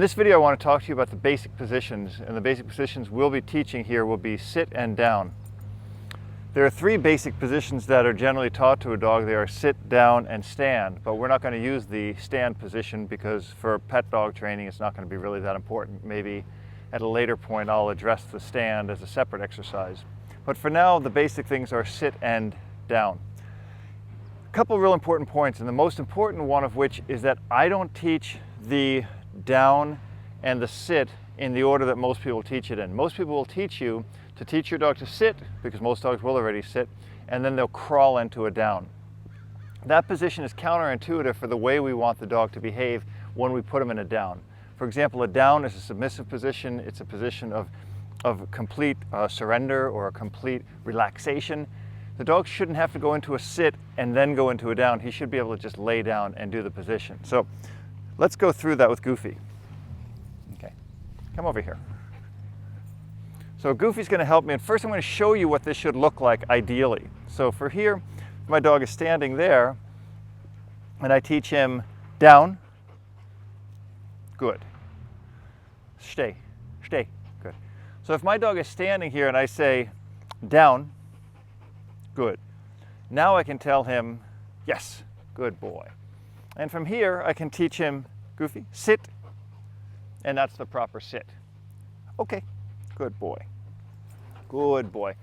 this video I want to talk to you about the basic positions, and the basic positions we'll be teaching here will be sit and down. There are three basic positions that are generally taught to a dog. They are sit, down, and stand, but we're not going to use the stand position because for pet dog training it's not going to be really that important. Maybe at a later point I'll address the stand as a separate exercise. But for now, the basic things are sit and down. A couple of real important points, and the most important one of which is that I don't teach the down and the sit in the order that most people teach it in. Most people will teach you to teach your dog to sit, because most dogs will already sit, and then they'll crawl into a down. That position is counterintuitive for the way we want the dog to behave when we put him in a down. For example, a down is a submissive position. It's a position of complete surrender or a complete relaxation. The dog shouldn't have to go into a sit and then go into a down. He should be able to just lay down and do the position. So let's go through that with Goofy. Okay, come over here. So Goofy's going to help me, and first I'm going to show you what this should look like ideally. So for here, my dog is standing there, and I teach him down, good, stay, stay, good. So if my dog is standing here and I say down, good. Now I can tell him, yes, good boy. And from here I can teach him, Goofy, sit, and that's the proper sit. Okay, good boy. Good boy.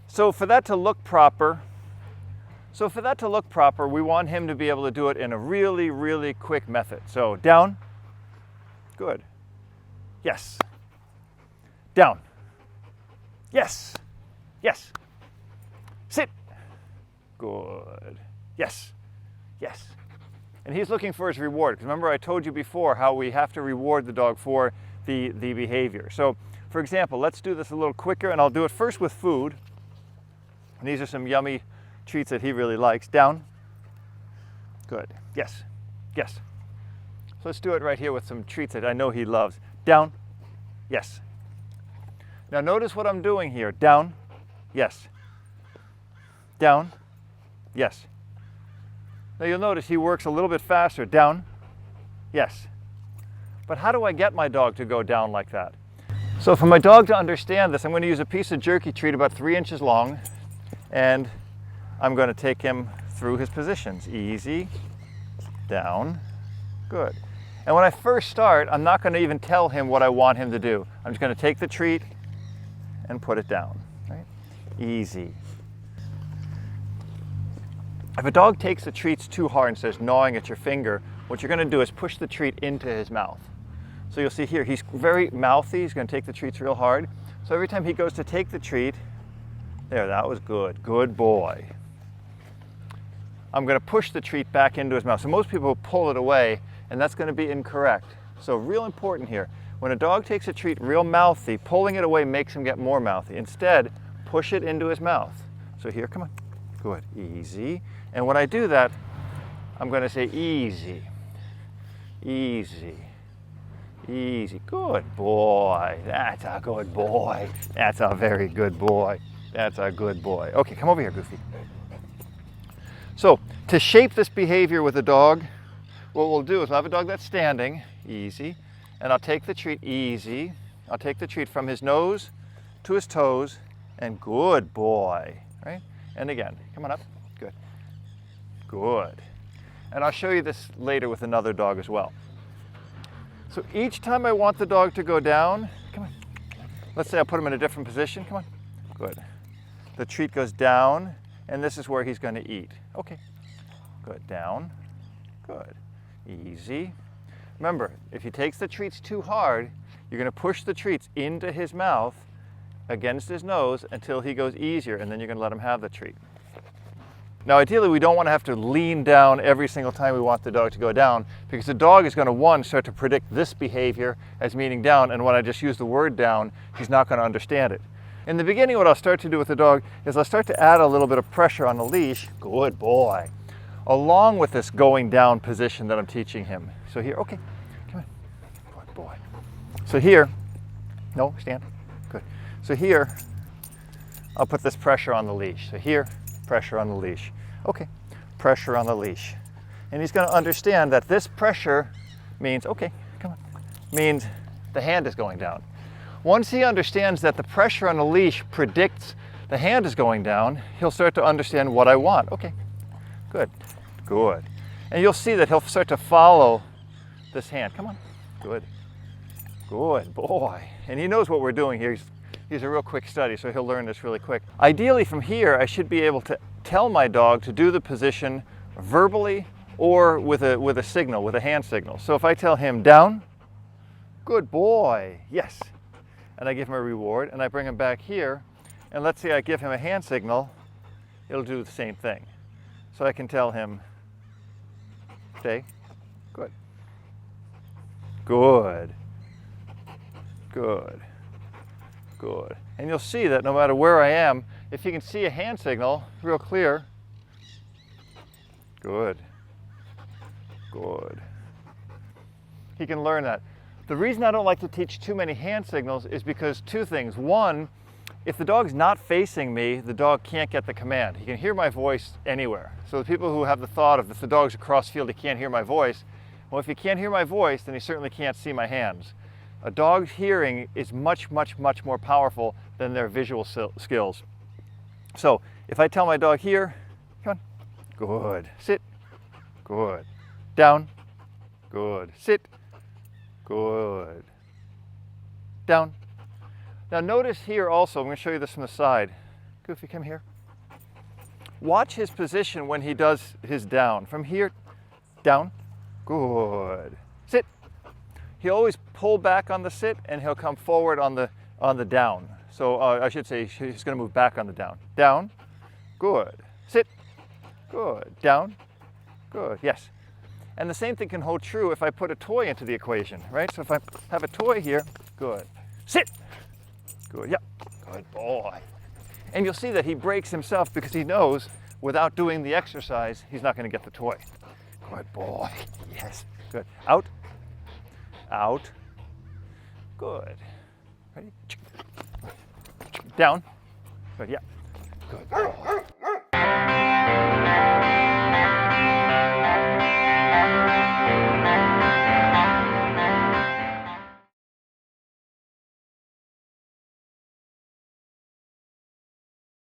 So for that to look proper, we want him to be able to do it in a really, really quick method. So down, good, yes, down, yes, yes, sit, good, yes, yes. And he's looking for his reward, because remember I told you before how we have to reward the dog for the behavior. So for example, let's do this a little quicker, and I'll do it first with food. And these are some yummy treats that he really likes. Down, good, yes, yes. So let's do it right here with some treats that I know he loves. Down, yes. Now notice what I'm doing here. Down, yes. Down, yes. Now you'll notice he works a little bit faster. Down, yes. But how do I get my dog to go down like that? So for my dog to understand this, I'm going to use a piece of jerky treat about 3 inches long, and I'm going to take him through his positions. Easy, down, good. And when I first start, I'm not going to even tell him what I want him to do. I'm just going to take the treat and put it down. Right? Easy. If a dog takes the treats too hard and starts gnawing at your finger, what you're going to do is push the treat into his mouth. So you'll see here, he's very mouthy. He's going to take the treats real hard. So every time he goes to take the treat, there, that was good. Good boy. I'm going to push the treat back into his mouth. So most people pull it away, and that's going to be incorrect. So real important here. When a dog takes a treat real mouthy, pulling it away makes him get more mouthy. Instead, push it into his mouth. So here, come on. Good. Easy. And when I do that, I'm going to say easy. Easy. Easy. Good boy. That's a good boy. That's a very good boy. That's a good boy. Okay, come over here, Goofy. So, to shape this behavior with a dog, what we'll do is we'll have a dog that's standing, easy, and I'll take the treat, easy. I'll take the treat from his nose to his toes, and good boy, right? And again, come on up, good. Good. And I'll show you this later with another dog as well. So each time I want the dog to go down, come on. Let's say I put him in a different position, come on. Good. The treat goes down, and this is where he's going to eat. Okay. Good. Down. Good. Easy. Remember, if he takes the treats too hard, you're going to push the treats into his mouth against his nose until he goes easier, and then you're going to let him have the treat. Now ideally we don't want to have to lean down every single time we want the dog to go down, because the dog is going to, one, start to predict this behavior as meaning down, and when I just use the word down, he's not going to understand it. In the beginning, what I'll start to do with the dog is I'll start to add a little bit of pressure on the leash, good boy, along with this going down position that I'm teaching him. So here, okay, come on, good boy. So here, no, stand, good. So here, I'll put this pressure on the leash. So here, pressure on the leash. Okay, pressure on the leash. And he's going to understand that this pressure means, okay, come on, means the hand is going down. Once he understands that the pressure on the leash predicts the hand is going down, he'll start to understand what I want. Okay, good, good. And you'll see that he'll start to follow this hand. Come on, good, good boy. And he knows what we're doing here. He's a real quick study, so he'll learn this really quick. Ideally from here, I should be able to tell my dog to do the position verbally or with a signal, with a hand signal. So if I tell him down, good boy, yes. And I give him a reward and I bring him back here, and let's say I give him a hand signal, it'll do the same thing. So I can tell him, stay, good, good, good, good. And you'll see that no matter where I am, if you can see a hand signal real clear, good, good. He can learn that. The reason I don't like to teach too many hand signals is because two things. One, if the dog's not facing me, the dog can't get the command. He can hear my voice anywhere. So the people who have the thought of if the dog's across field, he can't hear my voice. Well, if he can't hear my voice, then he certainly can't see my hands. A dog's hearing is much, much, much more powerful than their visual skills. So if I tell my dog here, come on, good, sit, good, down, good, sit, good, down. Now notice here also, I'm going to show you this from the side. Goofy, come here. Watch his position when he does his down. From here, down, good, sit. He'll always pull back on the sit and he'll come forward on the down. So I should say he's going to move back on the down. Down, good, sit, good, down, good, yes. And the same thing can hold true if I put a toy into the equation, right? So if I have a toy here, good, sit, good, yep, good boy. And you'll see that he breaks himself because he knows without doing the exercise, he's not going to get the toy. Good boy, yes, good. Out, out, good. Ready? Down, good, yeah, good boy.